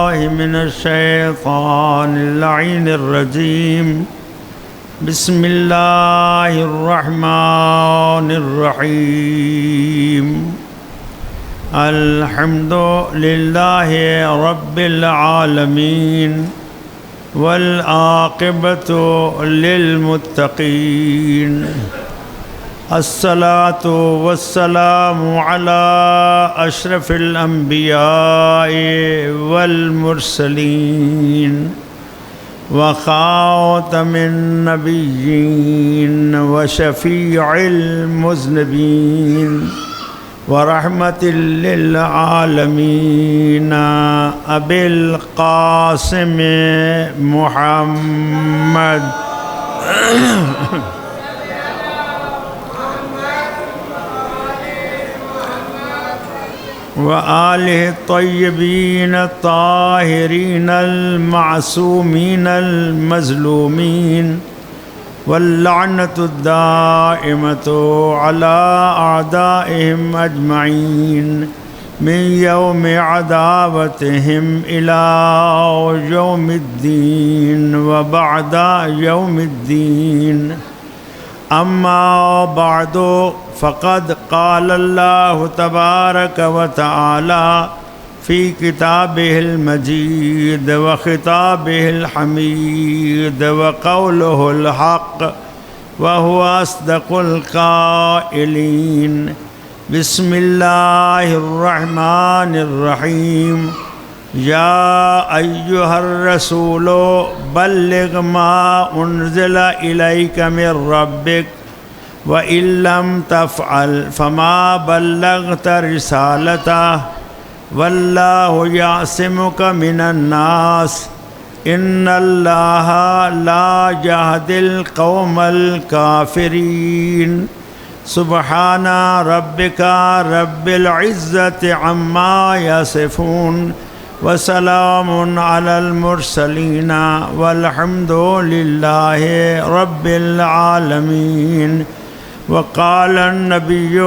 بالله من الشيطان اللعين الرجيم. بسم الله الرحمن الرحيم. الحمد لله رب العالمين والعاقبة للمتقين. الصلاة والسلام على أشرف الأنبياء والمرسلين وخاتم النبيين وشفيع المذنبين ورحمة للعالمين أبي القاسم محمد وآله الطيبين الطاهرين المعصومين المظلومين واللعنة الدائمة على أعدائهم أجمعين من يوم عداوتهم إلى يوم الدين وبعد يوم الدين. أما بعد فقد قال الله تبارك وتعالى في كتابه المجيد وخطابه الحميد وقوله الحق وهو أصدق القائلين. بسم الله الرحمن الرحيم. يا أيها الرسول بلغ ما أنزل إليك من ربك وإن لم تفعل فما بلغت رسالته والله يعصمك من الناس إن الله لا يهدي القوم الكافرين. سبحان ربك رب العزة عما يصفون وسلام على المرسلين والحمد لله رب العالمين. وقال النبي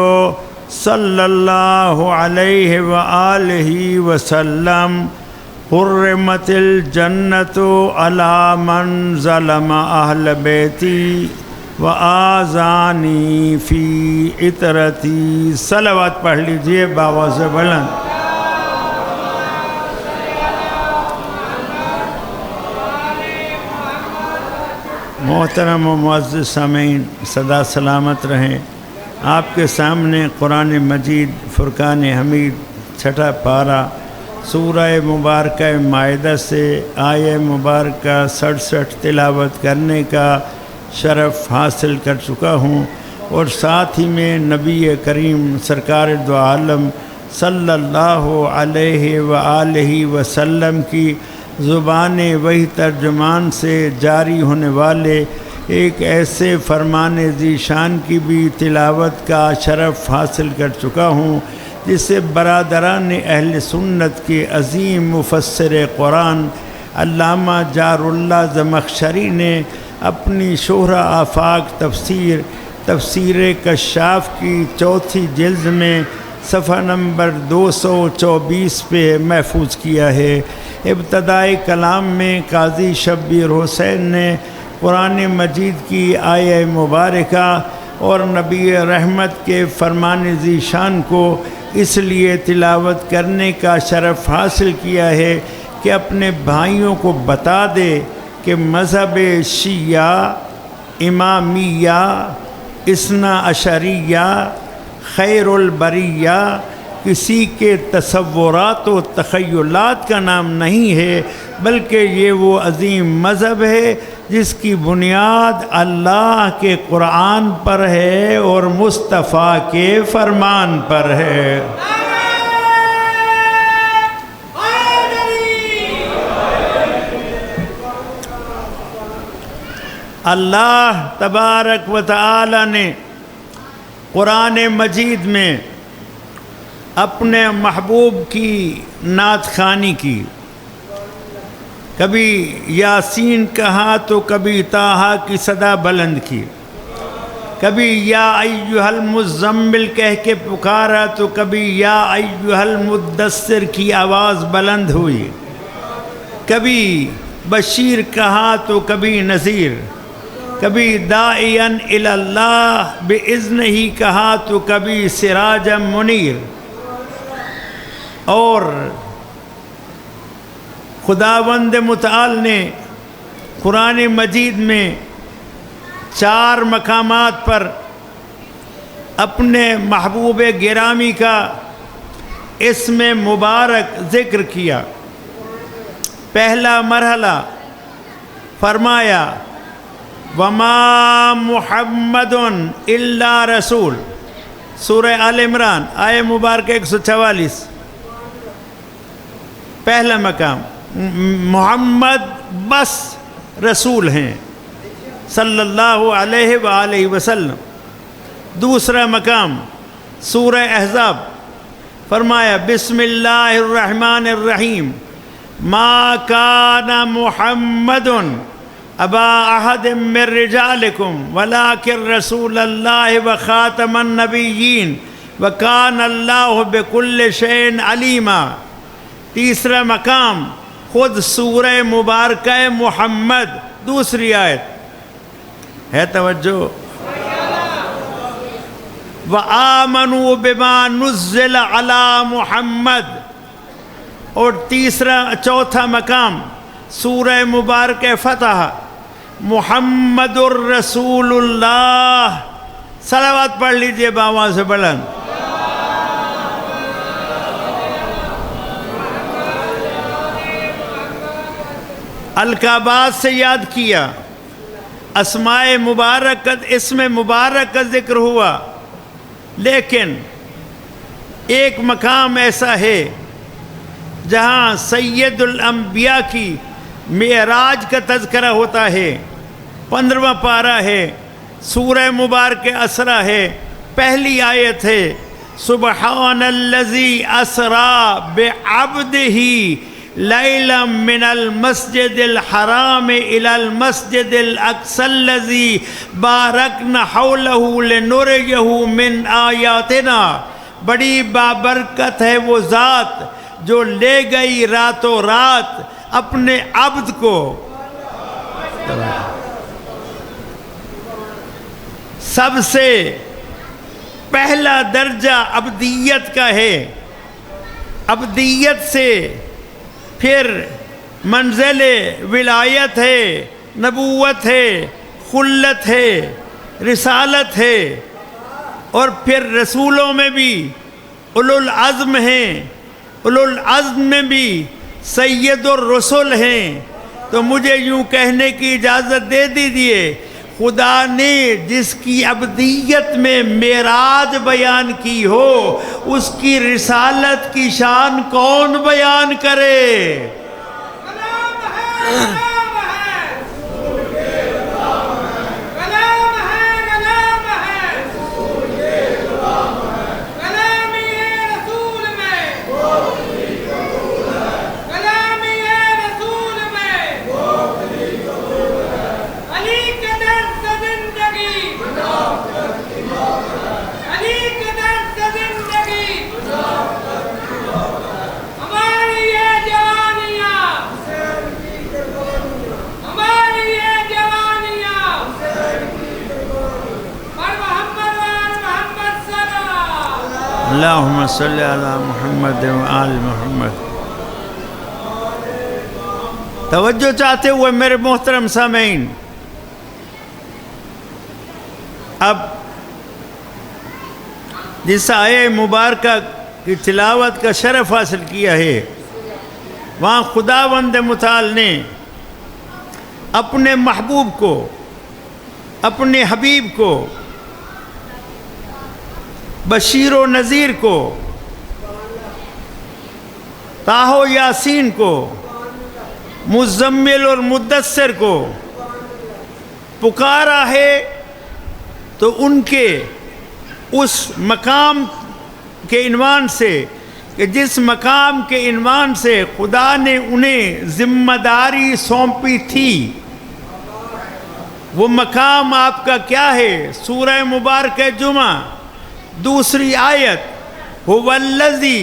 صلى الله عليه وآله وسلم حرمت الجنة على من ظلم أهل بيتي وآذاني في عترتي. صلوات پڑھ لیجئے باواز بلند. محترم و معزز سامعین، صدا سلامت رہیں. آپ کے سامنے قرآن مجید فرقان حمید چھٹا پارہ سورہ مبارکہ مائدہ سے آیہ مبارکہ 67 تلاوت کرنے کا شرف حاصل کر چکا ہوں، اور ساتھ ہی میں نبی کریم سرکار دو عالم صلی اللہ علیہ وآلہ وسلم کی زبان وحی ترجمان سے جاری ہونے والے ایک ایسے فرمان ذی شان کی بھی تلاوت کا شرف حاصل کر چکا ہوں جسے برادران اہل سنت کے عظیم مفسر قرآن علامہ جار اللہ زمخشری نے اپنی شہرہ آفاق تفسیر کشاف کی چوتھی جلد میں صفحہ نمبر 224 پہ محفوظ کیا ہے. ابتدائی کلام میں قاضی شبیر حسین نے قرآن مجید کی آیہ مبارکہ اور نبی رحمت کے فرمان ذی شان کو اس لیے تلاوت کرنے کا شرف حاصل کیا ہے کہ اپنے بھائیوں کو بتا دے کہ مذہب شیعہ، امامیہ، اثنا عشریہ، خیر البریہ کسی کے تصورات و تخیلات کا نام نہیں ہے، بلکہ یہ وہ عظیم مذہب ہے جس کی بنیاد اللہ کے قرآن پر ہے اور مصطفیٰ کے فرمان پر ہے. اللہ تبارک و تعالی نے قرآن مجید میں اپنے محبوب کی نعت خوانی کی. کبھی یاسین کہا تو کبھی طٰہٰ کی صدا بلند کی، کبھی یا ایھا المزمل کہہ کے پکارا تو کبھی یا ایھا المدثر کی آواز بلند ہوئی. کبھی بشیر کہا تو کبھی نذیر، کبھی داعیاً الی اللہ باذنہ ہی کہا تو کبھی سراجا منیر۔ اور خداوند متعال نے قرآن مجید میں 4 مقامات پر اپنے محبوب گرامی کا اسم مبارک ذکر کیا۔ پہلا مرحلہ فرمایا وما محمد الا رسول، سورہ آل عمران آیہ مبارکہ 144، پہلا مقام محمد بس رسول ہیں صلی اللہ علیہ وآلہ وسلم۔ دوسرا مقام سورہ احزاب فرمایا بسم اللہ الرحمن الرحیم ما کان محمد ابا احد من رجالکم ولکن رسول اللہ وخاتم النبیین وکان اللہ بکل شیء علیما۔ تیسرا مقام خود سورہ مبارکہ محمد، دوسری آیت ہے، توجہ، وآمنوا بما نزل علی محمد۔ اور چوتھا مقام سورہ مبارکہ فتح محمد الرسول اللہ۔ صلوات پڑھ لیجئے باواں سے بلند۔ القابات سے یاد کیا، اسماء مبارکت، اسم مبارک کا ذکر ہوا، لیکن ایک مقام ایسا ہے جہاں سید الانبیاء کی معراج کا تذکرہ ہوتا ہے۔ 15واں پارہ ہے، سورہ مبارک اسرا ہے، پہلی آیت ہے سبحان الذی اسری بعبدہ لیلا من المسجد الحرام الی المسجد الاقصی الذی بارکنا حولہ لنریہ من آیاتنا۔ بڑی بابرکت ہے وہ ذات جو لے گئی راتوں رات اپنے عبد کو۔ سب سے پہلا درجہ عبدیت کا ہے، عبدیت سے پھر منزل ولایت ہے، نبوت ہے، خلت ہے، رسالت ہے، اور پھر رسولوں میں بھی اولو العزم ہیں، اولو العزم میں بھی سید الرسل ہیں۔ تو مجھے یوں کہنے کی اجازت دے دیجیے، خدا نے جس کی عبدیت میں معراج بیان کی ہو اس کی رسالت کی شان کون بیان کرے؟ اللہم صلی علی محمد و آل محمد۔ توجہ چاہتے ہوئے میرے محترم سامعین، اب جس آیہ مبارکہ کی تلاوت کا شرف حاصل کیا ہے، وہاں خداوند متعال نے اپنے محبوب کو، اپنے حبیب کو، بشیر و نذیر کو، طٰہٰ و یاسین کو، مزمل اور مدثر کو پکارا ہے، تو ان کے اس مقام کے عنوان سے کہ جس مقام کے عنوان سے خدا نے انہیں ذمہ داری سونپی تھی، وہ مقام آپ کا کیا ہے؟ سورہ مبارکہ جمعہ دوسری آیت، هو الذی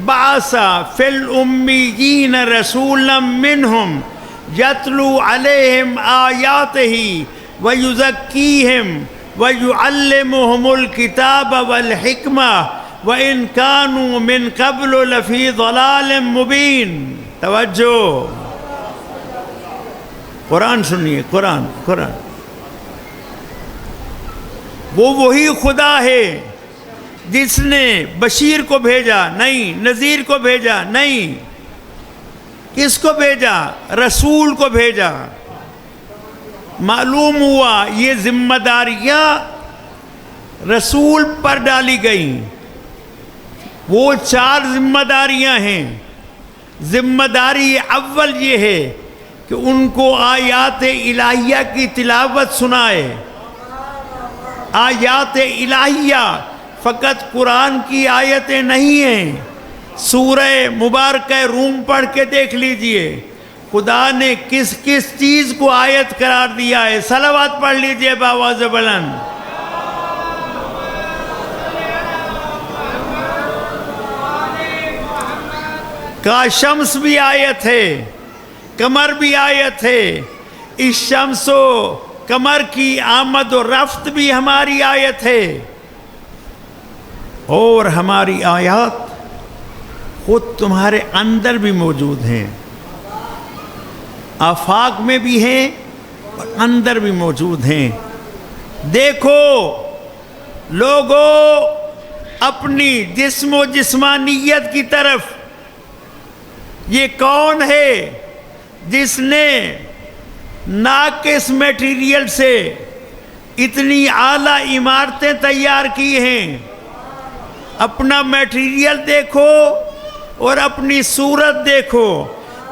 بعث فی الامیین رسولا منہم یتلو علیہم آیاتہ ویزکیہم ویعلمہم الکتاب والحکمہ وَإِن كَانُوا مِن قَبْلُ لَفِي ضَلَالٍ مُبِينٍ۔ توجہ، قرآن سنیے، قرآن وہی خدا ہے جس نے بشیر کو بھیجا نہیں، نذیر کو بھیجا نہیں، کس کو بھیجا؟ رسول کو بھیجا۔ معلوم ہوا یہ ذمہ داریاں رسول پر ڈالی گئیں۔ وہ 4 ذمہ داریاں ہیں۔ ذمہ داری اول یہ ہے کہ ان کو آیات الہیہ کی تلاوت سنائے۔ آیات الہیہ فقط قرآن کی آیتیں نہیں ہیں۔ سورہ مبارکہ روم پڑھ کے دیکھ لیجئے، خدا نے کس کس چیز کو آیت قرار دیا ہے۔ صلوات پڑھ لیجئے بآواز بلند۔ کا شمس بھی آیت ہے، قمر بھی آیت ہے۔ اس شمس و قمر کی آمد و رفت بھی ہماری آیت ہے، اور ہماری آیات خود تمہارے اندر بھی موجود ہیں، آفاق میں بھی ہیں اور اندر بھی موجود ہیں۔ دیکھو لوگو اپنی جسم و جسمانیت کی طرف۔ یہ کون ہے جس نے ناقص میٹیریل سے اتنی اعلیٰ عمارتیں تیار کی ہیں؟ اپنا میٹیریل دیکھو اور اپنی صورت دیکھو۔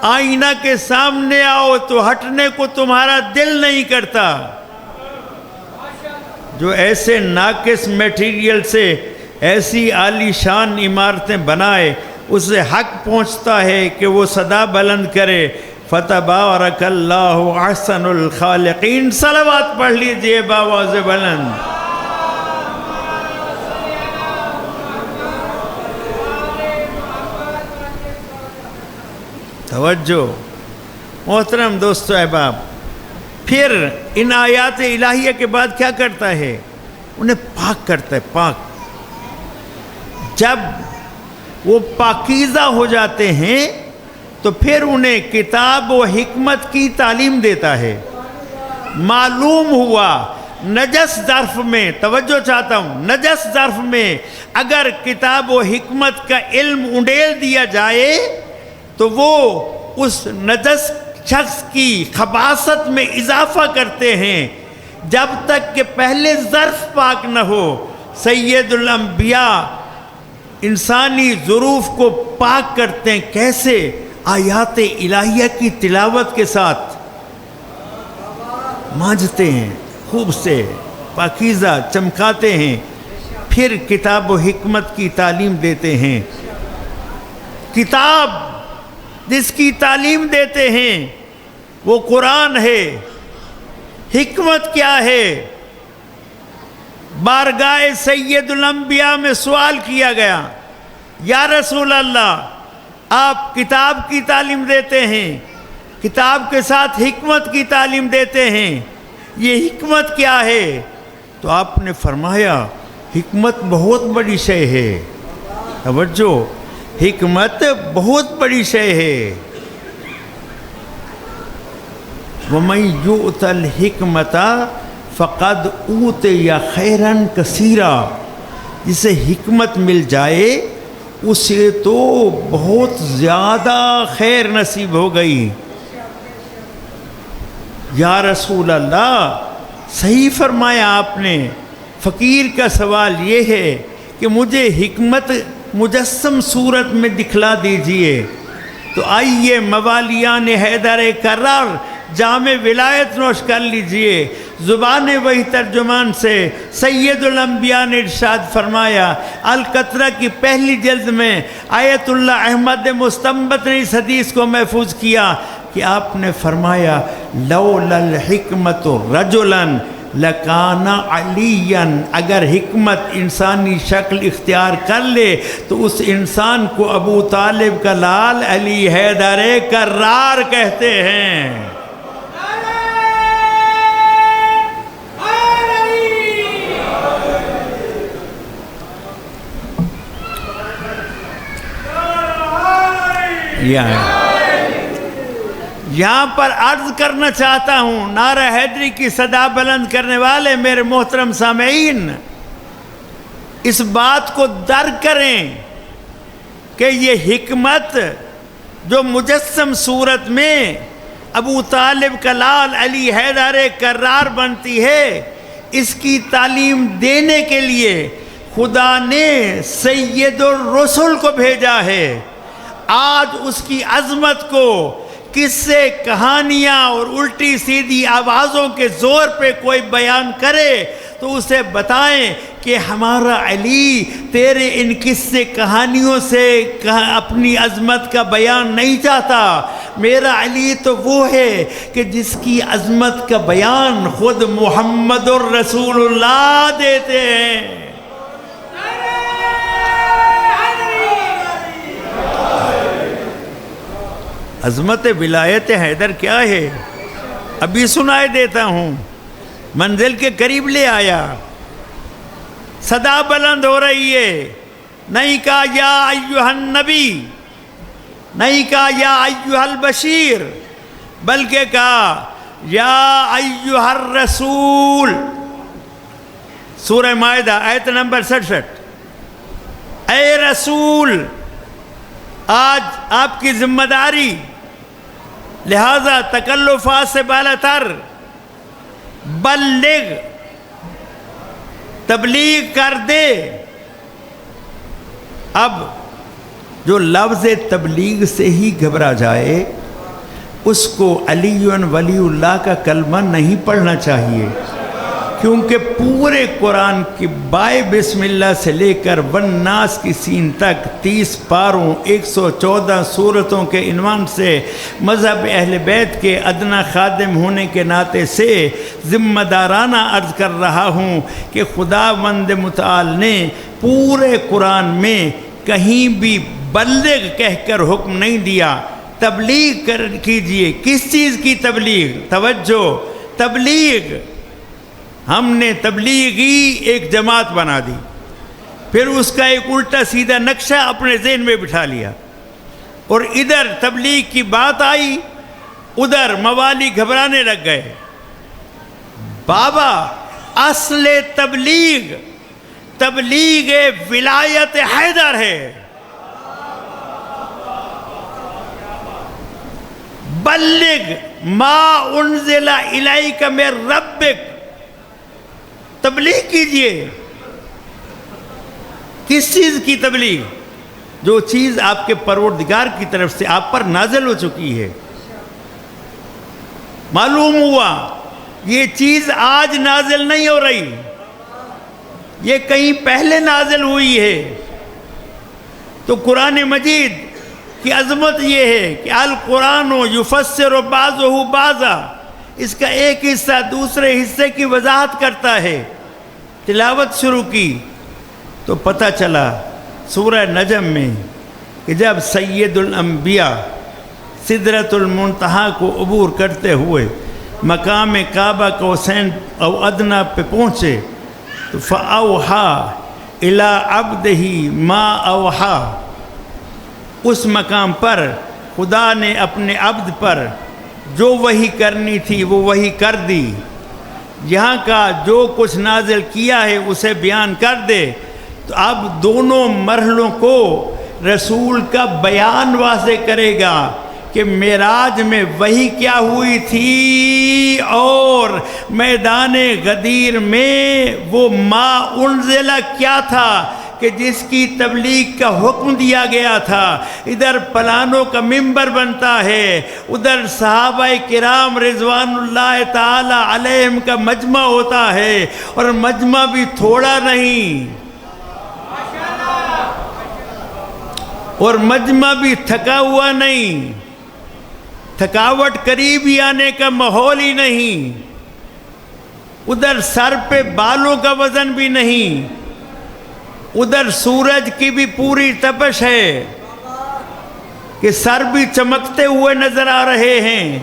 آئینہ کے سامنے آؤ تو ہٹنے کو تمہارا دل نہیں کرتا۔ جو ایسے ناقص میٹیریل سے ایسی عالی شان عمارتیں بنائے، اسے حق پہنچتا ہے کہ وہ صدا بلند کرے، فتبارک اللہ احسن الخالقین۔ صلوات پڑھ لیجئے بآواز بلند۔ توجہ محترم دوستو احباب، پھر ان آیات الہیہ کے بعد کیا کرتا ہے؟ انہیں پاک کرتا ہے، پاک۔ جب وہ پاکیزہ ہو جاتے ہیں تو پھر انہیں کتاب و حکمت کی تعلیم دیتا ہے۔ معلوم ہوا نجس ظرف میں، توجہ چاہتا ہوں، نجس ظرف میں اگر کتاب و حکمت کا علم انڈیل دیا جائے تو وہ اس نجس شخص کی خباثت میں اضافہ کرتے ہیں، جب تک کہ پہلے ظرف پاک نہ ہو۔ سید الانبیاء انسانی ظروف کو پاک کرتے ہیں، کیسے؟ آیات الہیہ کی تلاوت کے ساتھ مانجھتے ہیں، خوب سے پاکیزہ چمکاتے ہیں، پھر کتاب و حکمت کی تعلیم دیتے ہیں۔ کتاب جس کی تعلیم دیتے ہیں وہ قرآن ہے۔ حکمت کیا ہے؟ بارگاہ سید الانبیاء میں سوال کیا گیا، یا رسول اللہ آپ کتاب کی تعلیم دیتے ہیں، کتاب کے ساتھ حکمت کی تعلیم دیتے ہیں، یہ حکمت کیا ہے؟ تو آپ نے فرمایا حکمت بہت بڑی شے ہے۔ توجہ، حکمت بہت بڑی شے ہے۔ وَمَن يُؤْتَ الْحِكْمَةَ فقد اوتی خیرن کثیرا، جسے حکمت مل جائے اسے تو بہت زیادہ خیر نصیب ہو گئی۔ یا رسول اللہ صحیح فرمایا آپ نے۔ فقیر کا سوال یہ ہے کہ مجھے حکمت مجسم صورت میں دکھلا دیجئے۔ تو آئیے موالیان حیدر کرار جامع ولایت نوش کر لیجئے۔ زبان وہی ترجمان سے سید الانبیاء نے ارشاد فرمایا، القطرہ کی پہلی جلد میں آیت اللہ احمد مستنبط نے اس حدیث کو محفوظ کیا کہ آپ نے فرمایا لولا الحکمت رجلا لکانا علیاً، اگر حکمت انسانی شکل اختیار کر لے تو اس انسان کو ابو طالب کا لال علی حیدر کرار کہتے ہیں۔ یہاں پر عرض کرنا چاہتا ہوں، نعرہ حیدری کی صدا بلند کرنے والے میرے محترم سامعین، اس بات کو درک کریں کہ یہ حکمت جو مجسم صورت میں ابو طالب کا لال علی حیدر کرار بنتی ہے، اس کی تعلیم دینے کے لیے خدا نے سید الرسل کو بھیجا ہے۔ آج اس کی عظمت کو قصے، کہانیاں اور الٹی سیدھی آوازوں کے زور پہ کوئی بیان کرے تو اسے بتائیں کہ ہمارا علی تیرے ان قصے کہانیوں سے اپنی عظمت کا بیان نہیں چاہتا۔ میرا علی تو وہ ہے کہ جس کی عظمت کا بیان خود محمد الرسول اللہ دیتے ہیں۔ عظمت ولایت حیدر کیا ہے؟ ابھی سنائے دیتا ہوں، منزل کے قریب لے آیا، صدا بلند ہو رہی ہے، نہیں کہا یا ایھا النبی، نہیں کہا یا ایھا البشیر، بلکہ کہا یا ایھا الرسول۔ سورہ مائدہ آیت نمبر 67۔ اے رسول، آج آپ کی ذمہ داری، لہذا تکلفات سے بالا تر، بلغ، تبلیغ کر دے۔ اب جو لفظ تبلیغ سے ہی گھبرا جائے اس کو علی ولی اللہ کا کلمہ نہیں پڑھنا چاہیے، کیونکہ پورے قرآن کی بائے بسم اللہ سے لے کر والناس کی سین تک 30 پاروں 114 سورتوں کے عنوان سے مذہب اہل بیت کے ادنا خادم ہونے کے ناطے سے ذمہ دارانہ عرض کر رہا ہوں کہ خداوند متعال نے پورے قرآن میں کہیں بھی بلغ کہہ کر حکم نہیں دیا۔ تبلیغ کیجئے۔ کس چیز کی تبلیغ؟ توجہ، تبلیغ۔ ہم نے تبلیغی ایک جماعت بنا دی، پھر اس کا ایک الٹا سیدھا نقشہ اپنے ذہن میں بٹھا لیا، اور ادھر تبلیغ کی بات آئی، ادھر موالی گھبرانے لگ گئے۔ بابا، اصل تبلیغ تبلیغ ولایت حیدر ہے۔ بلغ ما انزل الیک من ربک، تبلیغ کیجئے۔ کس چیز کی تبلیغ؟ جو چیز آپ کے پروردگار کی طرف سے آپ پر نازل ہو چکی ہے۔ معلوم ہوا یہ چیز آج نازل نہیں ہو رہی، یہ کہیں پہلے نازل ہوئی ہے۔ تو قرآن مجید کی عظمت یہ ہے کہ القرآن یفسر بعضہ بعضا، اس کا ایک حصہ دوسرے حصے کی وضاحت کرتا ہے۔ تلاوت شروع کی تو پتہ چلا سورہ نجم میں کہ جب سید الانبیاء سدرۃ المنتہا کو عبور کرتے ہوئے مقام کعبہ قوسین او ادنا پہ پہنچے تو فَأَوْحَا إِلَىٰ عَبْدِهِ مَا أَوْحَا، اس مقام پر خدا نے اپنے عبد پر جو وحی کرنی تھی وہ وحی کر دی۔ یہاں کا جو کچھ نازل کیا ہے اسے بیان کر دے۔ تو اب دونوں مرحلوں کو رسول کا بیان واضح کرے گا کہ معراج میں وحی کیا ہوئی تھی، اور میدان غدیر میں وہ ما انزلہ کیا تھا کہ جس کی تبلیغ کا حکم دیا گیا تھا۔ ادھر پلانوں کا منبر بنتا ہے، ادھر صحابہ کرام رضوان اللہ تعالی علیہم کا مجمع ہوتا ہے، اور مجمع بھی تھوڑا نہیں، اور مجمع بھی تھکا ہوا نہیں، تھکاوٹ قریب ہی آنے کا ماحول ہی نہیں۔ ادھر سر پہ بالوں کا وزن بھی نہیں، ادھر سورج کی بھی پوری تپش ہے کہ سر بھی چمکتے ہوئے نظر آ رہے ہیں،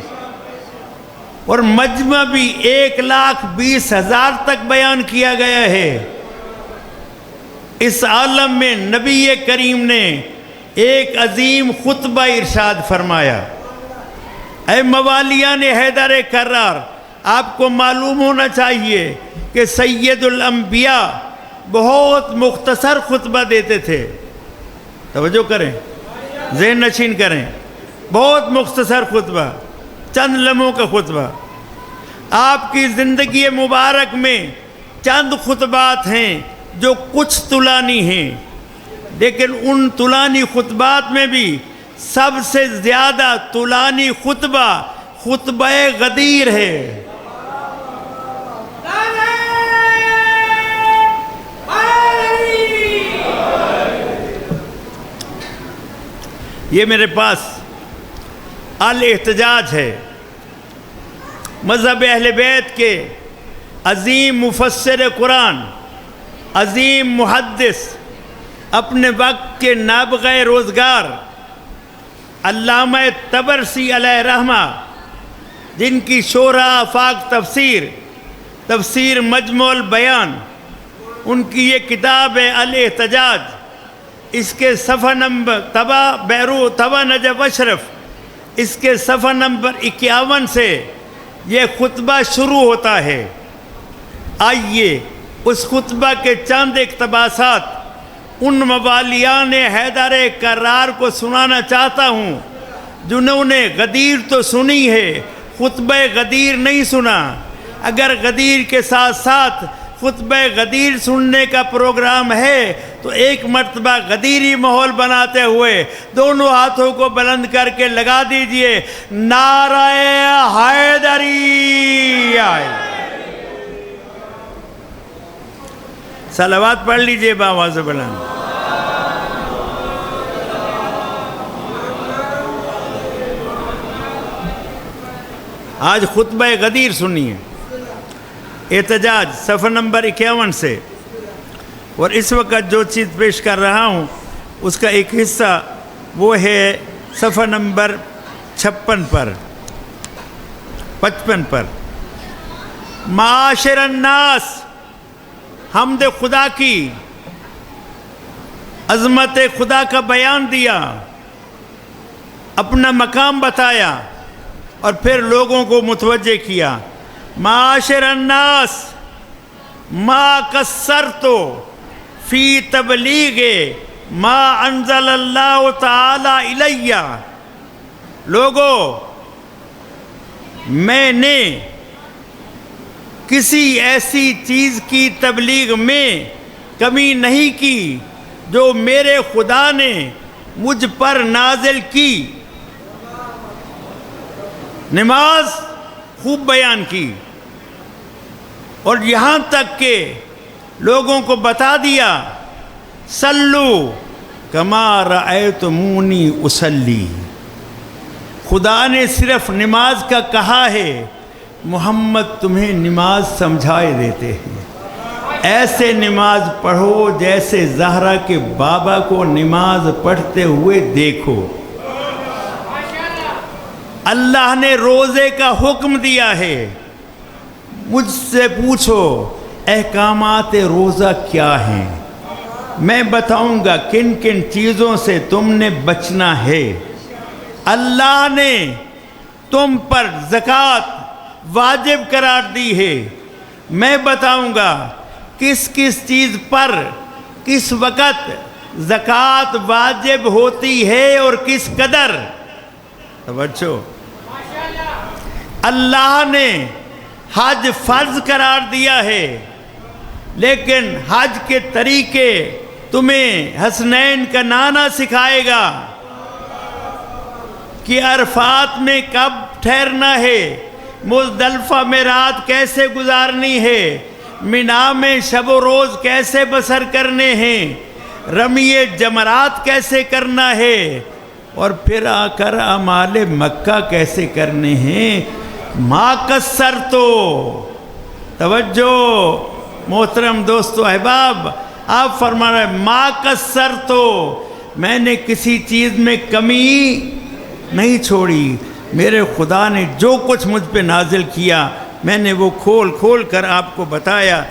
اور مجمع بھی 1,20,000 تک بیان کیا گیا ہے۔ اس عالم میں نبی کریم نے ایک عظیم خطبہ ارشاد فرمایا۔ اے موالیان حیدر کرار، آپ کو معلوم ہونا چاہیے کہ سید الانبیاء بہت مختصر خطبہ دیتے تھے۔ توجہ کریں، ذہن نشین کریں، بہت مختصر خطبہ، چند لمحوں کا خطبہ۔ آپ کی زندگی مبارک میں چند خطبات ہیں جو کچھ طولانی ہیں، لیکن ان طولانی خطبات میں بھی سب سے زیادہ طولانی خطبہ خطبہ غدیر ہے۔ یہ میرے پاس الاحتجاج ہے، مذہب اہل بیت کے عظیم مفسر قرآن، عظیم محدث، اپنے وقت کے نابغہ روزگار علامہ طبرسی علیہ رحمہ، جن کی شہرہ آفاق تفسیر مجموع البیان، ان کی یہ کتاب ہے الاحتجاج۔ اس کے صفحہ نمبر طبع نجف اشرف، اس کے صفحہ نمبر 51 سے یہ خطبہ شروع ہوتا ہے۔ آئیے اس خطبہ کے چند اقتباسات ان موالیان حیدر کرار کو سنانا چاہتا ہوں جنہوں نے غدیر تو سنی ہے، خطبہ غدیر نہیں سنا۔ اگر غدیر کے ساتھ ساتھ خطبہ غدیر سننے کا پروگرام ہے تو ایک مرتبہ غدیری ماحول بناتے ہوئے دونوں ہاتھوں کو بلند کر کے لگا دیجئے نعرہ حیدری۔ صلوات پڑھ لیجئے بآواز بلند۔ آج خطبہ غدیر سنیے، احتجاج صفحہ نمبر 51 سے، اور اس وقت جو چیز پیش کر رہا ہوں اس کا ایک حصہ وہ ہے صفحہ نمبر 55 پر۔ معاشر الناس، حمد خدا کی، عظمت خدا کا بیان دیا، اپنا مقام بتایا اور پھر لوگوں کو متوجہ کیا۔ معاشر الناس ما قصرت فی تبلیغ ما انزل اللہ تعالی الیہ، لوگوں میں نے کسی ایسی چیز کی تبلیغ میں کمی نہیں کی جو میرے خدا نے مجھ پر نازل کی۔ نماز خوب بیان کی، اور یہاں تک کہ لوگوں کو بتا دیا صلو کما رأیتمونی اصلی۔ خدا نے صرف نماز کا کہا ہے، محمد تمہیں نماز سمجھائے دیتے ہیں۔ ایسے نماز پڑھو جیسے زہرا کے بابا کو نماز پڑھتے ہوئے دیکھو۔ اللہ نے روزے کا حکم دیا ہے، مجھ سے پوچھو احکامات روزہ کیا ہیں، میں بتاؤں گا کن کن چیزوں سے تم نے بچنا ہے۔ اللہ نے تم پر زکوٰۃ واجب قرار دی ہے، میں بتاؤں گا کس کس چیز پر کس وقت زکوٰۃ واجب ہوتی ہے اور کس قدر۔ توجہ، اللہ نے حج فرض قرار دیا ہے، لیکن حج کے طریقے تمہیں حسنین کا نانا سکھائے گا کہ عرفات میں کب ٹھہرنا ہے، مزدلفہ میں رات کیسے گزارنی ہے، منا میں شب و روز کیسے بسر کرنے ہیں، رمی جمرات کیسے کرنا ہے، اور پھر آ کر اعمال مکہ کیسے کرنے ہیں۔ ما قصرتو، توجہ محترم دوستو احباب، آپ فرما رہے ہیں ما قصر تو میں نے کسی چیز میں کمی نہیں چھوڑی، میرے خدا نے جو کچھ مجھ پہ نازل کیا میں نے وہ کھول کھول کر آپ کو بتایا۔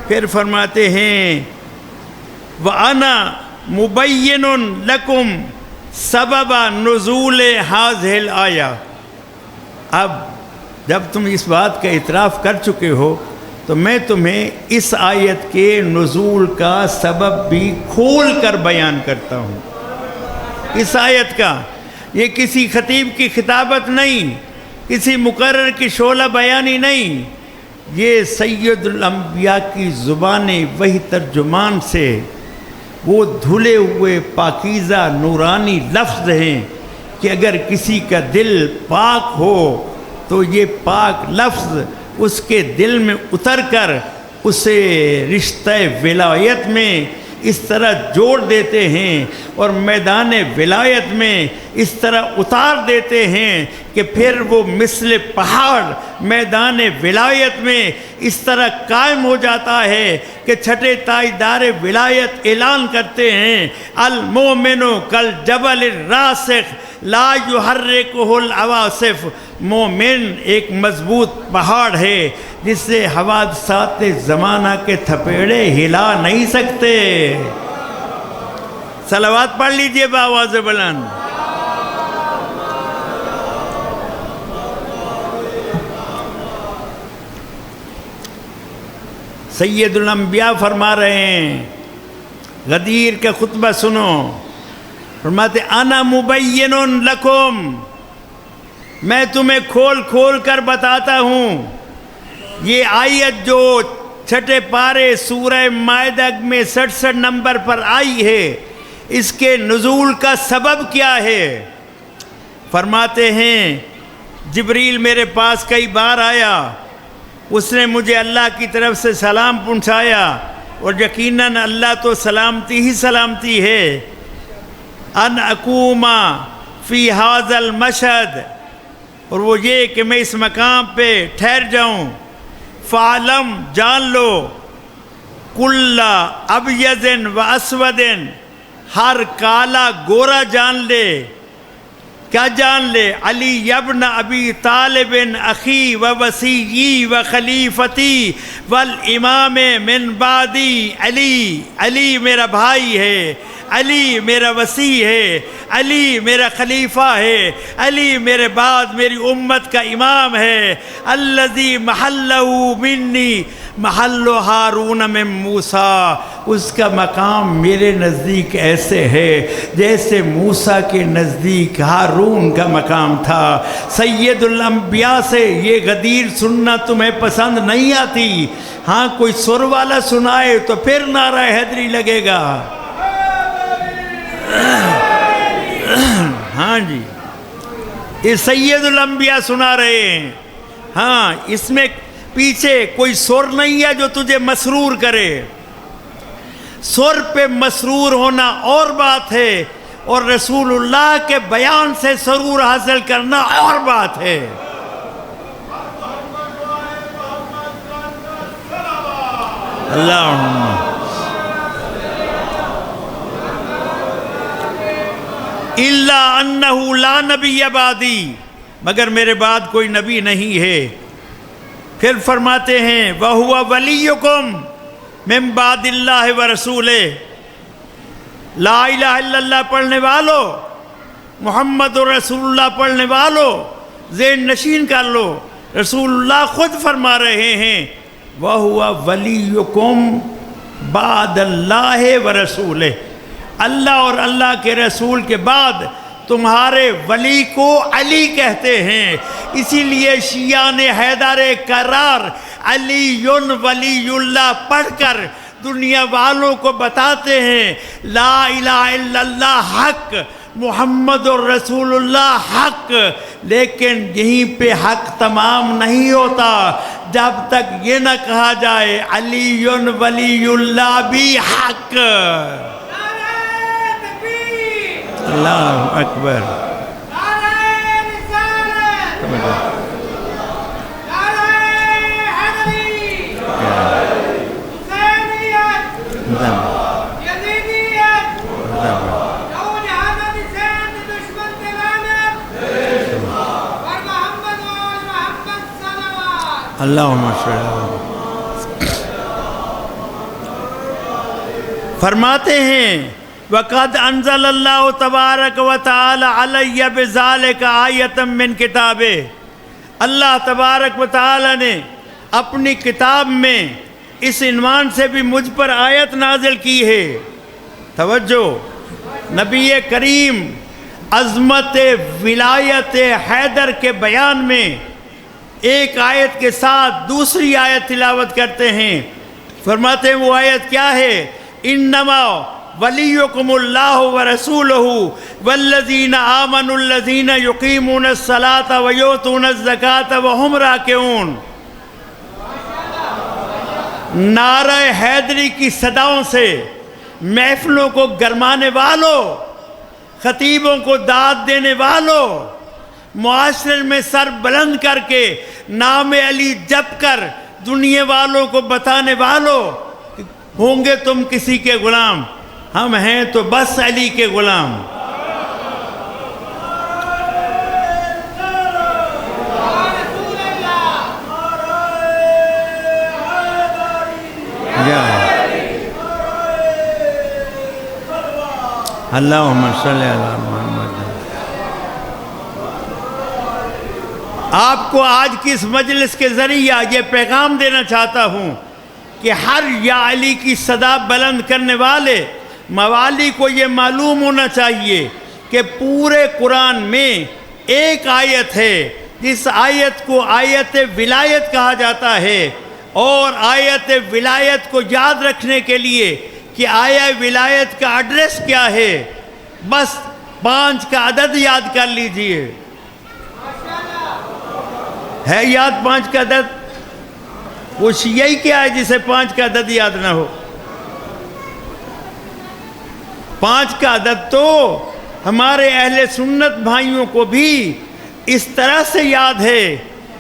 پھر فرماتے ہیں وَأَنَا مُبَيِّنٌ لَكُمْ سَبَبَ نُزُولِ هَذِهِ الْآيَةِ۔ اب جب تم اس بات کا اعتراف کر چکے ہو تو میں تمہیں اس آیت کے نزول کا سبب بھی کھول کر بیان کرتا ہوں۔ اس آیت کا، یہ کسی خطیب کی خطابت نہیں، کسی مقرر کی شعلہ بیانی نہیں، یہ سید الانبیاء کی زبان وحی ترجمان سے وہ دھلے ہوئے پاکیزہ نورانی لفظ ہیں کہ اگر کسی کا دل پاک ہو تو یہ پاک لفظ اس کے دل میں اتر کر اسے رشتہ ولایت میں اس طرح جوڑ دیتے ہیں اور میدان ولایت میں اس طرح اتار دیتے ہیں کہ پھر وہ مثل پہاڑ میدان ولایت میں اس طرح قائم ہو جاتا ہے کہ چھٹے تاجدار ولایت اعلان کرتے ہیں المومن کالجبل الراسخ لا یحرکہ العواصف، مومن ایک مضبوط پہاڑ ہے جس سے حوادثات زمانہ کے تھپیڑے ہلا نہیں سکتے۔ صلوات پڑھ لیجئے بآواز بلند۔ سید الانبیاء فرما رہے ہیں، غدیر کا خطبہ سنو، فرماتے انا مبین لکم، میں تمہیں کھول کھول کر بتاتا ہوں۔ یہ آیت جو چھٹے پارے سورہ مائدہ میں 67 نمبر پر آئی ہے، اس کے نزول کا سبب کیا ہے؟ فرماتے ہیں جبریل میرے پاس کئی بار آیا، اس نے مجھے اللہ کی طرف سے سلام پہنچایا، اور یقیناً اللہ تو سلامتی ہی سلامتی ہے۔ ان اقوما فی ھذا المشہد، اور وہ یہ کہ میں اس مقام پہ ٹھہر جاؤں۔ فعلم، جان لو، کل ابیض و اسود، ہر کالا گورا جان لے۔ کیا جان لے؟ علی ابن ابی طالب اخی و وصیی و خلیفتی والامام من بعدی، علی میرا بھائی ہے، علی میرا وصی ہے، علی میرا خلیفہ ہے، علی میرے بعد میری امت کا امام ہے۔ الذی محلہ منی محل ہارون من موسیٰ، اس کا مقام میرے نزدیک ایسے ہے جیسے موسیٰ کے نزدیک ہارون کا مقام تھا۔ سید الانبیاء سے یہ غدیر سننا تمہیں پسند نہیں آتی؟ ہاں کوئی سر والا سنائے تو پھر نعرہ حیدری لگے گا۔ ہاں جی، یہ سید الانبیاء سنا رہے ہیں۔ ہاں، اس میں پیچھے کوئی سر نہیں ہے جو تجھے مسرور کرے۔ سر پہ مسرور ہونا اور بات ہے، اور رسول اللہ کے بیان سے سرور حاصل کرنا اور بات ہے۔ اللہم الا انہ لا نبی بعدی، مگر میرے بعد کوئی نبی نہیں ہے۔ پھر فرماتے ہیں وَهُوَ وَلِيُّكُمْ مِن بَعْدِ اللَّهِ وَرَسُولِهِ، لا الہ الا اللہ پڑھنے والو، محمد رسول اللہ پڑھنے والو، ذہن نشین کر لو، رسول اللہ خود فرما رہے ہیں وَهُوَ وَلِيُّكُمْ بَعْدَ اللَّهِ وَرَسُولِهِ، اللہ اور اللہ کے رسول کے بعد تمہارے ولی کو علی کہتے ہیں۔ اسی لیے شیعہ نے حیدر کرار علی ولی اللہ پڑھ کر دنیا والوں کو بتاتے ہیں لا الہ الا اللہ حق، محمد الرسول اللہ حق، لیکن یہیں پہ حق تمام نہیں ہوتا جب تک یہ نہ کہا جائے علی ولی اللہ بھی حق۔ اللہ اکبر۔ اللہم صل علی۔ فرماتے ہیں وَقَدْ أَنزَلَ اللَّهُ تَبَارَكَ وَتَعَالَى عَلَيَّ بِذَلِكَ آیَةً مِّن کتابِهِ، اللہ تبارک و تعالی نے اپنی کتاب میں اس عنوان سے بھی مجھ پر آیت نازل کی ہے۔ توجہ، نبی کریم عظمت ولایت حیدر کے بیان میں ایک آیت کے ساتھ دوسری آیت تلاوت کرتے ہیں۔ فرماتے ہیں وہ آیت کیا ہے؟ انما ولیکم اللہ ورسولہ والذین آمنوا الذین یقیمون الصلاة ویؤتون الزکاة وہم راکعون۔ نعرہ حیدری کی صداؤں سے محفلوں کو گرمانے والوں، خطیبوں کو داد دینے والوں، معاشرے میں سر بلند کر کے نام علی جپ کر دنیا والوں کو بتانے والوں، ہوں گے تم کسی کے غلام، ہم ہیں تو بس علی کے غلام۔ اللہم صلی علی محمد۔ آپ کو آج کی اس مجلس کے ذریعہ یہ پیغام دینا چاہتا ہوں کہ ہر یا علی کی صدا بلند کرنے والے موالی کو یہ معلوم ہونا چاہیے کہ پورے قرآن میں ایک آیت ہے جس آیت کو آیت ولایت کہا جاتا ہے، اور آیت ولایت کو یاد رکھنے کے لیے کہ آیت ولایت کا ایڈریس کیا ہے، بس 5 کا عدد یاد کر لیجئے۔ ہے یاد 5 کا عدد؟ وہ شیعی کیا ہے جسے 5 کا عدد یاد نہ ہو؟ 5 کا عدد تو ہمارے اہل سنت بھائیوں کو بھی اس طرح سے یاد ہے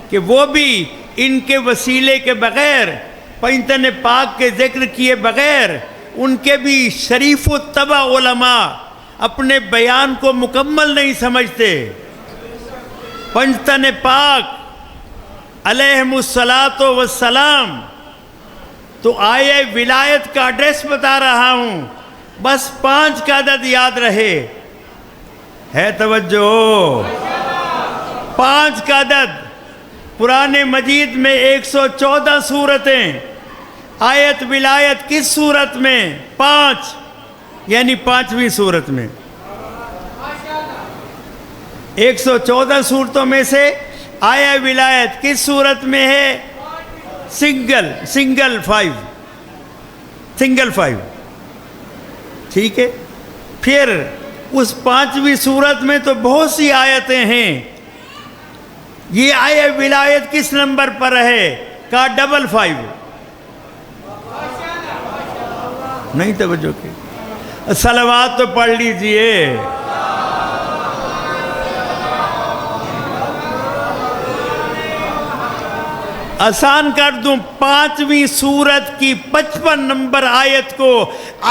کہ وہ بھی ان کے وسیلے کے بغیر، پنجتن پاک کے ذکر کیے بغیر، ان کے بھی شریف الطبع علماء اپنے بیان کو مکمل نہیں سمجھتے۔ پنجتن پاک علیہم الصلاۃ والسلام تو آئے ولایت کا ایڈریس بتا رہا ہوں، بس 5 کا عدد یاد رہے۔ ہے توجہ؟ 5 کا عدد قرآن مجید میں 114 سورتیں، آیت ولایت کس سورت میں؟ 5، یعنی 5ویں سورت میں۔ 114 سورتوں میں سے آیت ولایت کس سورت میں ہے؟ سنگل 5، ٹھیک ہے۔ پھر اس 5ویں سورت میں تو بہت سی آیتیں ہیں، یہ آیت ولایت کس نمبر پر ہے؟ کہا 55۔ نہیں توجہ کی؟ صلوات تو پڑھ لیجئے۔ آسان کر دوں، 5ویں سورت کی 55 نمبر آیت کو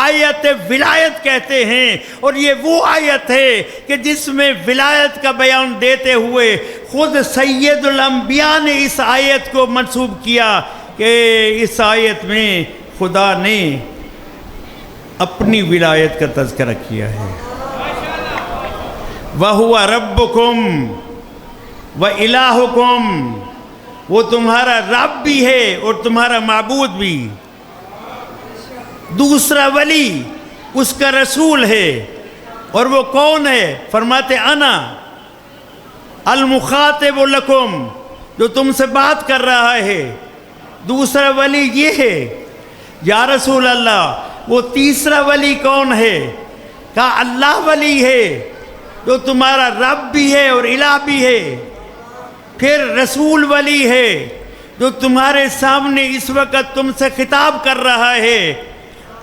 آیت ولایت کہتے ہیں، اور یہ وہ آیت ہے کہ جس میں ولایت کا بیان دیتے ہوئے خود سید الانبیاء نے اس آیت کو منسوب کیا کہ اس آیت میں خدا نے اپنی ولایت کا تذکرہ کیا ہے۔ وَهُوَ رَبُّكُمْ وَإِلَٰهُكُمْ، وہ تمہارا رب بھی ہے اور تمہارا معبود بھی۔ دوسرا ولی اس کا رسول ہے، اور وہ کون ہے؟ فرماتے انا المخاطب لکم، جو تم سے بات کر رہا ہے۔ دوسرا ولی یہ ہے۔ یا رسول اللہ، وہ تیسرا ولی کون ہے؟ کہا اللہ ولی ہے، جو تمہارا رب بھی ہے اور الہ بھی ہے۔ پھر رسول ولی ہے، جو تمہارے سامنے اس وقت تم سے خطاب کر رہا ہے۔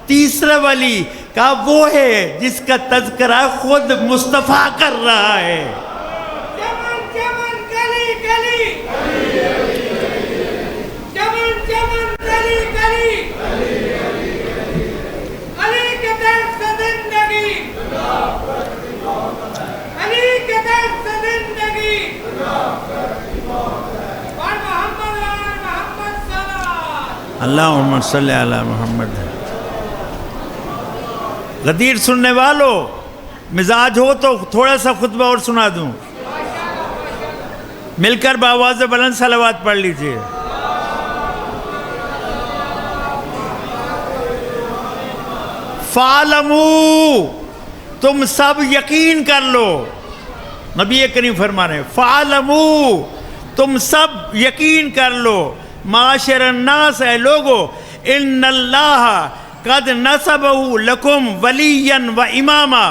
تیسرا ولی کہا وہ ہے جس کا تذکرہ خود مصطفیٰ کر رہا ہے۔ چمن چمن گلی گلی، چمن چمن گلی گلی، علی کے در سے زندگی، علی کے در سے زندگی، اور محمد اللہم صلی علی محمد۔ غدیر سننے والوں، مزاج ہو تو تھوڑا سا خطبہ اور سنا دوں، مل کر بآواز بلند صلوات پڑھ لیجئے۔ فَعَلَمُوا، تم سب یقین کر لو، نبی کریم فرما رہے ہیں فَعَلَمُوا، تم سب یقین کر لو، معاشر الناس ہے لوگو، ان اللہ قد نصبہ لکم ولیا و اماما،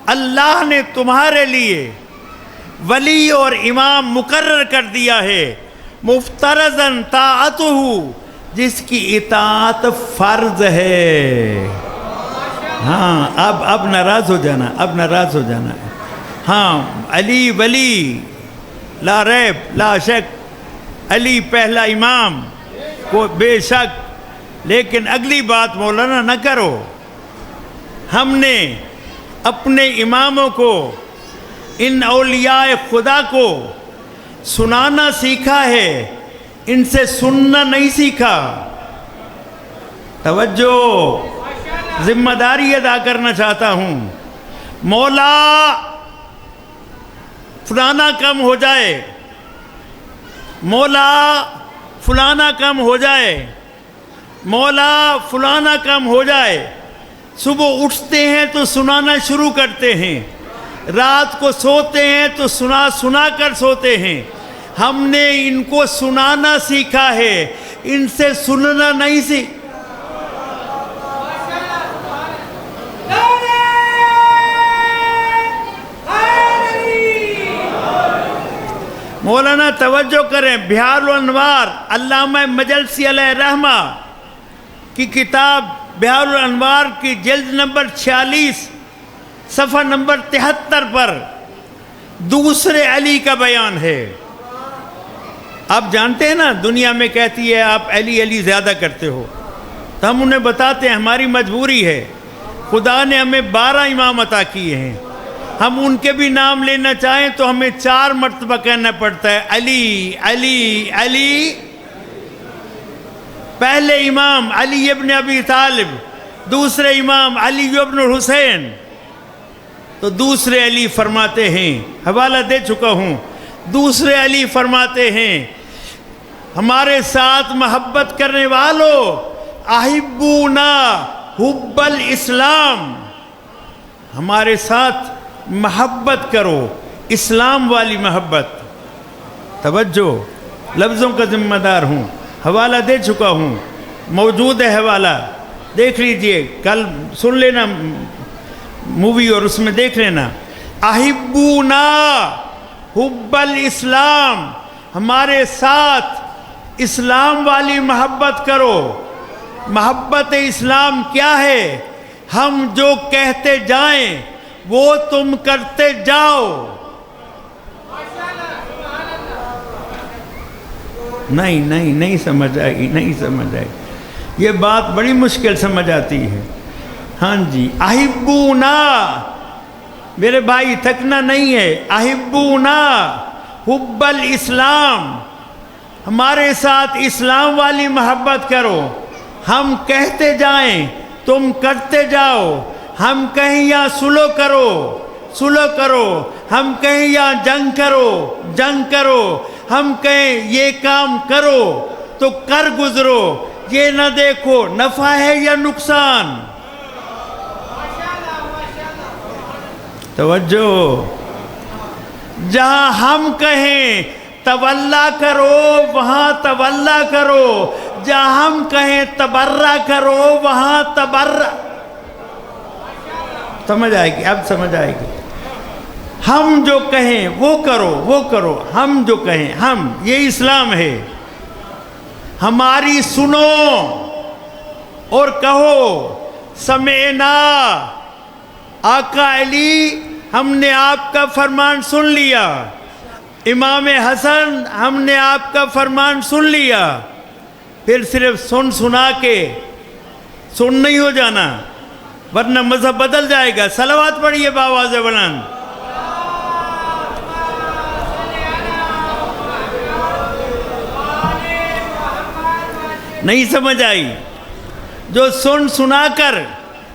اللہ نے تمہارے لیے ولی اور امام مقرر کر دیا ہے، مفترضاً طاعتہ، جس کی اطاعت فرض ہے۔ ہاں اب ناراض ہو جانا، اب ناراض ہو جانا۔ ہاں علی ولی، لا ریب لا شک، علی پہلا امام کو بے شک، لیکن اگلی بات مولانا نہ کرو، ہم نے اپنے اماموں کو، ان اولیاء خدا کو سنانا سیکھا ہے، ان سے سننا نہیں سیکھا۔ توجہ، ذمہ داری ادا کرنا چاہتا ہوں، مولا فلانا کم ہو جائے، مولا فلانا کم ہو جائے، مولا فلانا کم ہو جائے، صبح اٹھتے ہیں تو سنانا شروع کرتے ہیں، رات کو سوتے ہیں تو سنا کر سوتے ہیں۔ ہم نے ان کو سنانا سیکھا ہے، ان سے سننا نہیں سیکھا۔ مولانا توجہ کریں، بہار الانوار علامہ مجلسی علیہ رحمہ کی کتاب بہار الانوار کی جلد نمبر 46 صفحہ نمبر 73 پر دوسرے علی کا بیان ہے۔ آپ جانتے ہیں نا، دنیا میں کہتی ہے آپ علی علی زیادہ کرتے ہو، تو ہم انہیں بتاتے ہیں ہماری مجبوری ہے، خدا نے ہمیں 12 امام عطا کیے ہیں، ہم ان کے بھی نام لینا چاہیں تو ہمیں 4 مرتبہ کہنا پڑتا ہے علی علی علی۔ پہلے امام علی ابن ابی طالب، دوسرے امام علی ابن حسین، تو دوسرے علی فرماتے ہیں، حوالہ دے چکا ہوں، دوسرے علی فرماتے ہیں ہمارے ساتھ محبت کرنے والوں، احبونا حب الاسلام، ہمارے ساتھ محبت کرو، اسلام والی محبت۔ توجہ، لفظوں کا ذمہ دار ہوں، حوالہ دے چکا ہوں، موجود ہے حوالہ، دیکھ لیجئے، کل سن لینا مووی اور اس میں دیکھ لینا۔ احبونا حب الاسلام، ہمارے ساتھ اسلام والی محبت کرو۔ محبت اسلام کیا ہے؟ ہم جو کہتے جائیں وہ تم کرتے جاؤ۔ نہیں سمجھ آئے گی، نہیں سمجھ آئے گی، یہ بات بڑی مشکل سمجھ آتی ہے۔ ہاں جی، احبونا، میرے بھائی تھکنا نہیں ہے، احبونا حب الاسلام، ہمارے ساتھ اسلام والی محبت کرو، ہم کہتے جائیں تم کرتے جاؤ، ہم کہیں یا سلو کرو، ہم کہیں یا جنگ کرو، ہم کہیں یہ کام کرو تو کر گزرو، یہ نہ دیکھو نفع ہے یا نقصان۔ توجہ، جہاں ہم کہیں تولا کرو وہاں تولا کرو، جہاں ہم کہیں تبرہ کرو وہاں تبرہ۔ سمجھ آئے گی، اب سمجھ آئے گی۔ ہم جو کہیں وہ کرو، ہم جو کہیں، ہم، یہ اسلام ہے۔ ہماری سنو اور کہو سمعنا، آقا علی ہم نے آپ کا فرمان سن لیا، امام حسن ہم نے آپ کا فرمان سن لیا۔ پھر صرف سنا کے سن نہیں ہو جانا، ورنہ مذہب بدل جائے گا۔ صلوات پڑھیے بآواز بلند۔ نہیں سمجھ آئی؟ جو سنا کر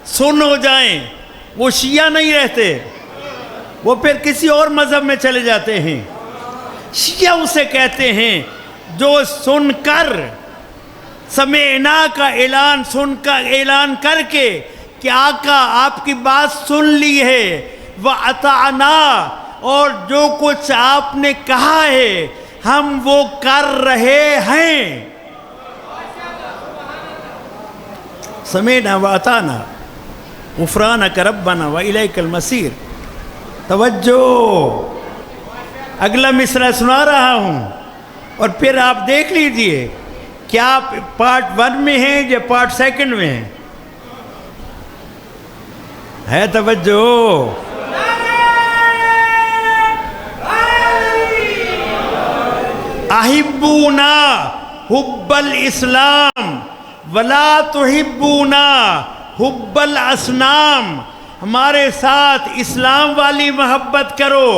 سن ہو جائیں وہ شیعہ نہیں رہتے، وہ پھر کسی اور مذہب میں چلے جاتے ہیں۔ شیعہ اسے کہتے ہیں جو سن کر سمعنا کا اعلان کر کے کہ آقا آپ کی بات سن لی ہے، وَأَطَعْنَا، اور جو کچھ آپ نے کہا ہے ہم وہ کر رہے ہیں۔ سمعنا وَأَطَعْنَا غفرانک ربنا وإلیک المصیر۔ توجہ، اگلا مصرع سنا رہا ہوں اور پھر آپ دیکھ لیجئے کیا آپ پارٹ 1 میں ہیں یا پارٹ 2 میں ہیں۔ ہے توجہ؟ احبونا حب الاسلام ولا تحبونا حب الاصنام، ہمارے ساتھ اسلام والی محبت کرو،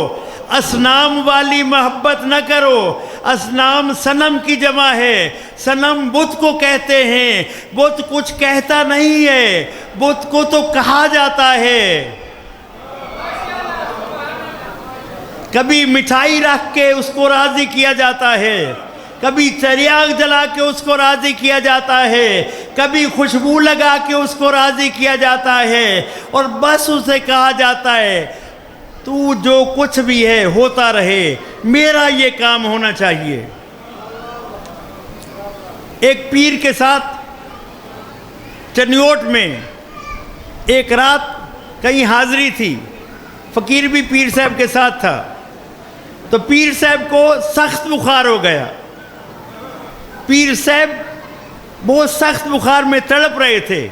اصنام والی محبت نہ کرو۔ اصنام صنم کی جمع ہے، صنم بت کو کہتے ہیں، بت کچھ کہتا نہیں ہے، بت کو تو کہا جاتا ہے۔ کبھی مٹھائی رکھ کے اس کو راضی کیا جاتا ہے، کبھی چراغ جلا کے اس کو راضی کیا جاتا ہے، کبھی خوشبو لگا کے اس کو راضی کیا جاتا ہے، اور بس اسے کہا جاتا ہے تو جو کچھ بھی ہے ہوتا رہے، میرا یہ کام ہونا چاہیے۔ ایک پیر کے ساتھ چنیوٹ میں ایک رات کہیں حاضری تھی، فقیر بھی پیر صاحب کے ساتھ تھا، تو پیر صاحب کو سخت بخار ہو گیا۔ پیر صاحب بہت سخت بخار میں تڑپ رہے تھے۔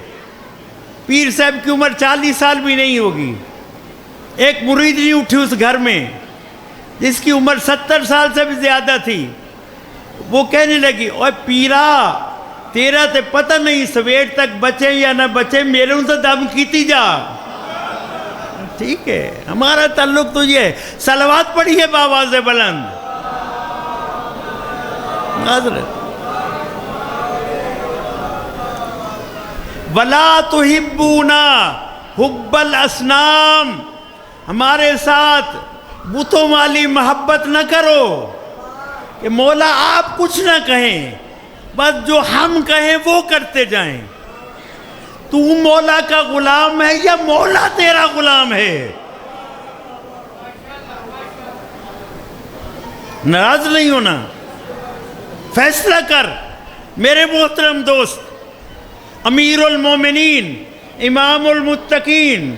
پیر صاحب کی عمر 40 سال بھی نہیں ہوگی۔ ایک مریدنی اٹھی اس گھر میں جس کی عمر 70 سال سے بھی زیادہ تھی، وہ کہنے لگی اوے پیرا تیرا تے پتہ نہیں سویر تک بچے یا نہ بچے، میرے ان سے دم کیتی جا۔ ٹھیک ہے، ہمارا تعلق تو یہ ہے، صلوات پڑھیے بآواز بلند۔ حضرت وَلَا تُحِبُّونَا حُبَّ الْأَصْنَامِ، ہمارے ساتھ بتوں والی محبت نہ کرو کہ مولا آپ کچھ نہ کہیں، بس جو ہم کہیں وہ کرتے جائیں۔ تو مولا کا غلام ہے یا مولا تیرا غلام ہے؟ ناراض نہیں ہونا، فیصلہ کر میرے محترم دوست۔ امیر المومنین، امام المتقین،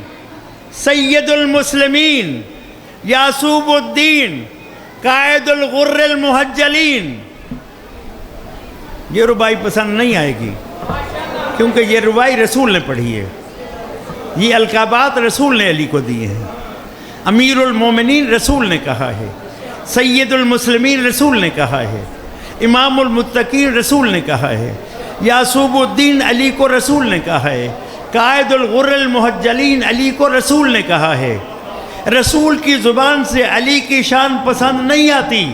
سید المسلمین، یعصوب الدین، قائد الغر المحجلین۔ یہ ربائی پسند نہیں آئے گی کیونکہ یہ ربائی رسول نے پڑھی ہے، یہ القابات رسول نے علی کو دیے ہیں۔ امیر المومنین رسول نے کہا ہے، سید المسلمین رسول نے کہا ہے، امام المتقین رسول نے کہا ہے، یعصوب الدین علی کو رسول نے کہا ہے، قائد الغر المحجلین علی کو رسول نے کہا ہے۔ رسول کی زبان سے علی کی شان پسند نہیں آتی۔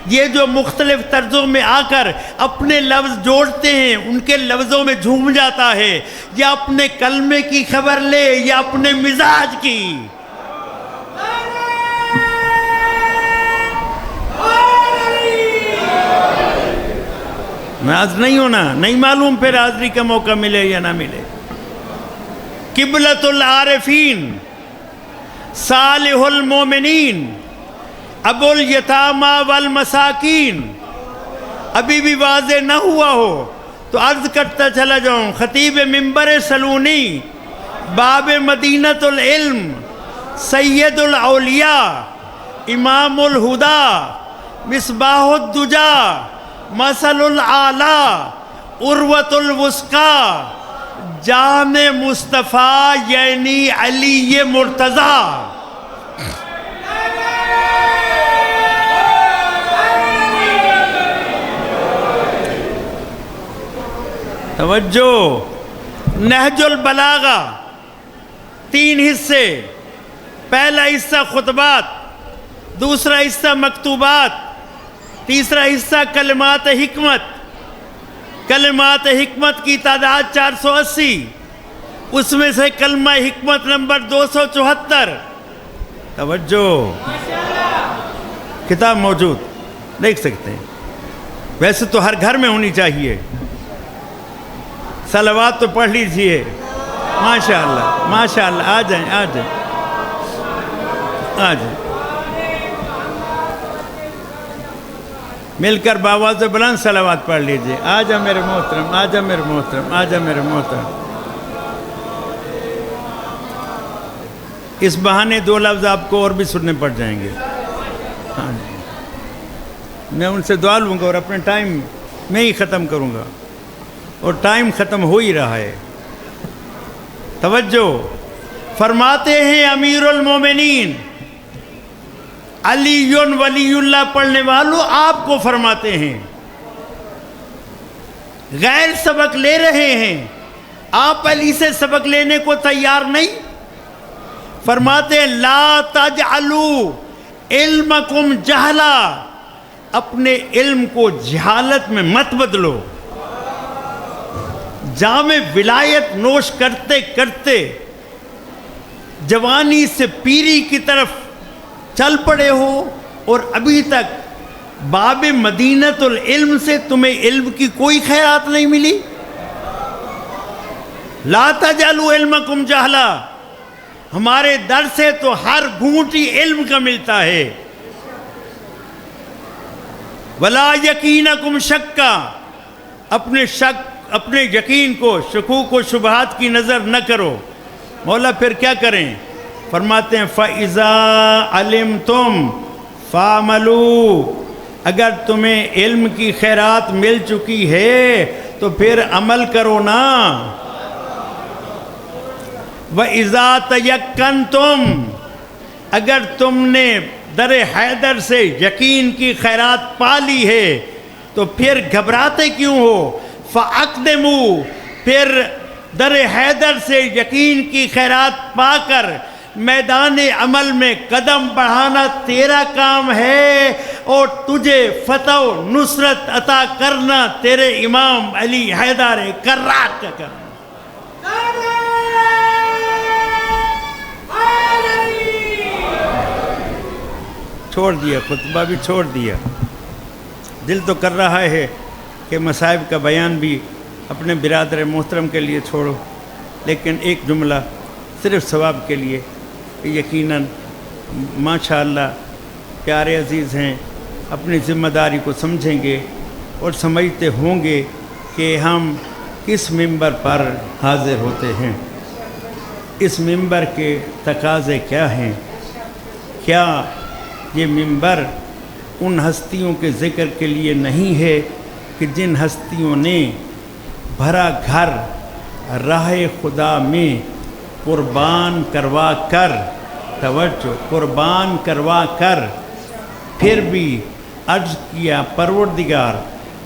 یہ جو مختلف طرزوں میں آ کر اپنے لفظ جوڑتے ہیں ان کے لفظوں میں جھوم جاتا ہے، یا اپنے کلمے کی خبر لے یا اپنے مزاج کی۔ ناز نہیں ہونا، نہیں معلوم پھر حاضری کا موقع ملے یا نہ ملے۔ قبلۃ العارفین، صالح المومنین، ابو الیتامى والمساکین۔ ابھی بھی واضح نہ ہوا ہو تو عرض کرتا چلا جاؤں، خطیب منبر سلونی، باب مدینۃ العلم، سید الاولیاء، امام الہدی، مصباح الدجا، مثل الاعلیٰ، عروۃ الوثقیٰ، جامع مصطفیٰ یعنی علی مرتضیٰ۔ توجہ، نہج البلاغہ 3 حصے، پہلا حصہ خطبات، دوسرا حصہ مکتوبات، تیسرا حصہ کلمات حکمت۔ کلمات حکمت کی تعداد 480، اس میں سے کلمہ حکمت نمبر 274۔ توجہ، کتاب موجود، دیکھ سکتے ہیں، ویسے تو ہر گھر میں ہونی چاہیے۔ صلوات تو پڑھ لیجئے، ماشاءاللہ ماشاءاللہ، آ جائیں آ جائیں آ جائیں، مل کر باواز بلند صلوات پڑھ لیجئے۔ آ جا میرے محترم، آ جا میرے محترم، آ جا میرے محترم۔ اس بہانے 2 لفظ آپ کو اور بھی سننے پڑ جائیں گے۔ ہاں جی، میں ان سے دعا لوں گا اور اپنے ٹائم میں ہی ختم کروں گا، اور ٹائم ختم ہو ہی رہا ہے۔ توجہ، فرماتے ہیں امیر المومنین علی ولی اللہ پڑھنے والوں آپ کو فرماتے ہیں، غیر سبق لے رہے ہیں، آپ علی سے سبق لینے کو تیار نہیں؟ فرماتے ہیں لا تجعلوا علمکم جہلا، اپنے علم کو جہالت میں مت بدلو۔ جام ولایت نوش کرتے کرتے جوانی سے پیری کی طرف چل پڑے ہو، اور ابھی تک باب مدینۃ العلم سے تمہیں علم کی کوئی خیرات نہیں ملی۔ لا تجعلوا علمکم جہلا، ہمارے در سے تو ہر گھونٹی علم کا ملتا ہے۔ ولا یقینکم شکا، اپنے یقین کو شکوک و شبہات کی نظر نہ کرو۔ مولا پھر کیا کریں؟ فرماتے ہیں فَإِذَا عَلِمْتُمْ فَعْمَلُوا، اگر تمہیں علم کی خیرات مل چکی ہے تو پھر عمل کرو نا۔ وَإِذَا تَيَقَّنْتُمْ، اگر تم نے در حیدر سے یقین کی خیرات پا لی ہے تو پھر گھبراتے کیوں ہو؟ فَأَقْدِمُوا، پھر در حیدر سے یقین کی خیرات پا کر میدان عمل میں قدم بڑھانا تیرا کام ہے، اور تجھے فتح و نصرت عطا کرنا تیرے امام علی حیدر کرار کا کام۔ چھوڑ دیا، خطبہ بھی چھوڑ دیا، دل تو کر رہا ہے کہ مصائب کا بیان بھی اپنے برادر محترم کے لیے چھوڑو، لیکن ایک جملہ صرف ثواب کے لیے، یقیناً ماشاءاللہ پیارے عزیز ہیں، اپنی ذمہ داری کو سمجھیں گے اور سمجھتے ہوں گے کہ ہم کس ممبر پر حاضر ہوتے ہیں، اس ممبر کے تقاضے کیا ہیں۔ کیا یہ ممبر ان ہستیوں کے ذکر کے لیے نہیں ہے کہ جن ہستیوں نے بھرا گھر راہ خدا میں قربان کروا کر، توجہ، قربان کروا کر پھر بھی عرض کیا پروردگار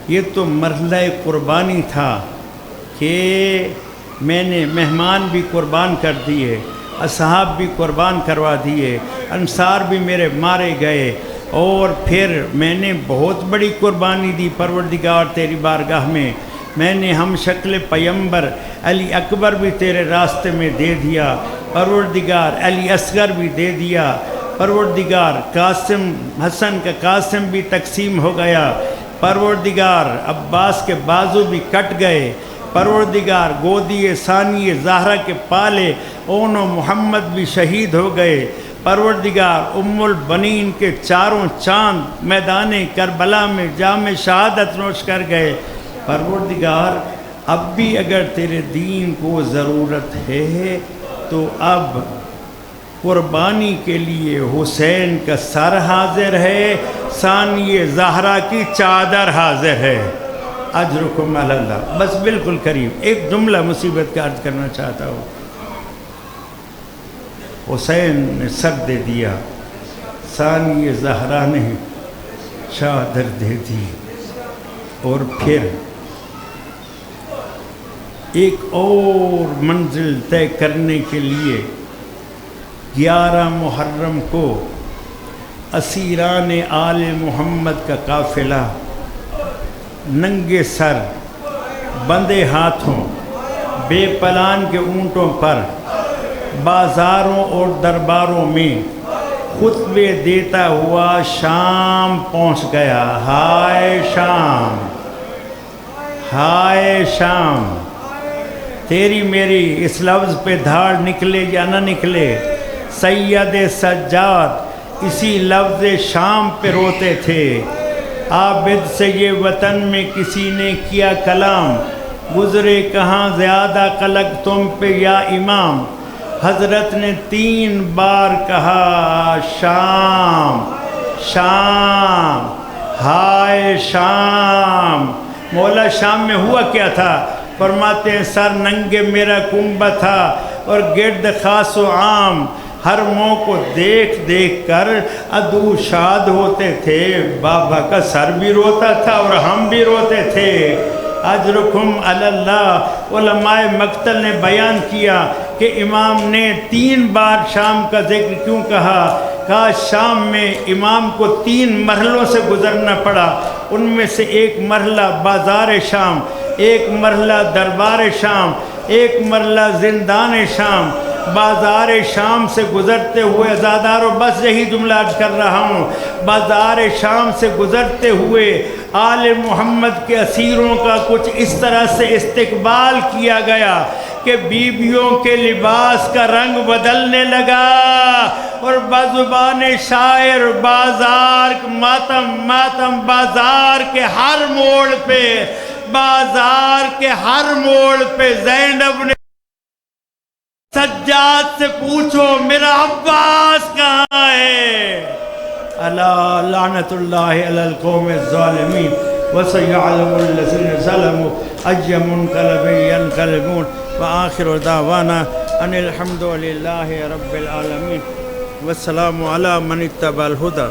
یہ تو مرحلہ قربانی تھا کہ میں نے مہمان بھی قربان کر دیے، اصحاب بھی قربان کروا دیے، انصار بھی میرے مارے گئے، اور پھر میں نے بہت بڑی قربانی دی پروردگار تیری بارگاہ میں نے ہم شکل پیمبر علی اکبر بھی تیرے راستے میں دے دیا پروردگار، علی اصغر بھی دے دیا پروردگار، قاسم حسن کا قاسم بھی تقسیم ہو گیا پروردگار، عباس کے بازو بھی کٹ گئے پروردگار، گودی ثانی زہرہ کے پالے اون و محمد بھی شہید ہو گئے پروردگار، ام البنین کے چاروں چاند میدان کربلا میں جام شہادت نوش کر گئے پروردگار۔ اب بھی اگر تیرے دین کو ضرورت ہے تو اب قربانی کے لیے حسین کا سر حاضر ہے، ثانی زہرہ کی چادر حاضر ہے، اجرکم علی اللہ۔ بس بالکل قریب ایک جملہ مصیبت کا عرض کرنا چاہتا ہوں، حسین نے سر دے دیا، ثانی زہرہ نے چادر دے دی، اور پھر ایک اور منزل طے کرنے کے لیے 11 محرم کو اسیران آل محمد کا قافلہ ننگے سر بندے ہاتھوں بے پلان کے اونٹوں پر بازاروں اور درباروں میں خطبے دیتا ہوا شام پہنچ گیا۔ ہائے شام، ہائے شام، تیری میری اس لفظ پہ دھاڑ نکلے یا نہ نکلے، سید سجاد اسی لفظ شام پہ روتے تھے۔ عابد سے یہ وطن میں کسی نے کیا کلام، گزرے کہاں زیادہ قلق تم پہ یا امام۔ حضرت نے 3 بار کہا شام شام، ہائے شام۔ مولا شام میں ہوا کیا تھا؟ فرماتے ہیں سر ننگے میرا کنبہ تھا اور گرد خاص و عام، ہر منہ کو دیکھ دیکھ کر عدو شاد ہوتے تھے۔ بابا کا سر بھی روتا تھا اور ہم بھی روتے تھے۔ اجرکم علی اللہ، علماء مقتل نے بیان کیا کہ امام نے 3 بار شام کا ذکر کیوں کہا؟ کہا شام میں امام کو 3 مرحلوں سے گزرنا پڑا، ان میں سے ایک مرحلہ بازار شام، ایک مرحلہ دربار شام، ایک مرحلہ زندان شام۔ بازار شام سے گزرتے ہوئے زادارو بس یہی جملہ کر رہا ہوں، بازار شام سے گزرتے ہوئے آل محمد کے اسیروں کا کچھ اس طرح سے استقبال کیا گیا کہ بیویوں کے لباس کا رنگ بدلنے لگا، اور بزبان شاعر بازار ماتم ماتم، بازار کے ہر موڑ پہ، بازار کے ہر موڑ پہ زینب نے سجاد سے پوچھو میرا عباس کہاں ہے؟ الا لعنت اللہ علی القوم الظالمین وسيعلم الذين ظلموا أي منقلب ينقلبون وآخر دعوانا أن الحمد لله رب العالمين والسلام على من اتبع الهدى۔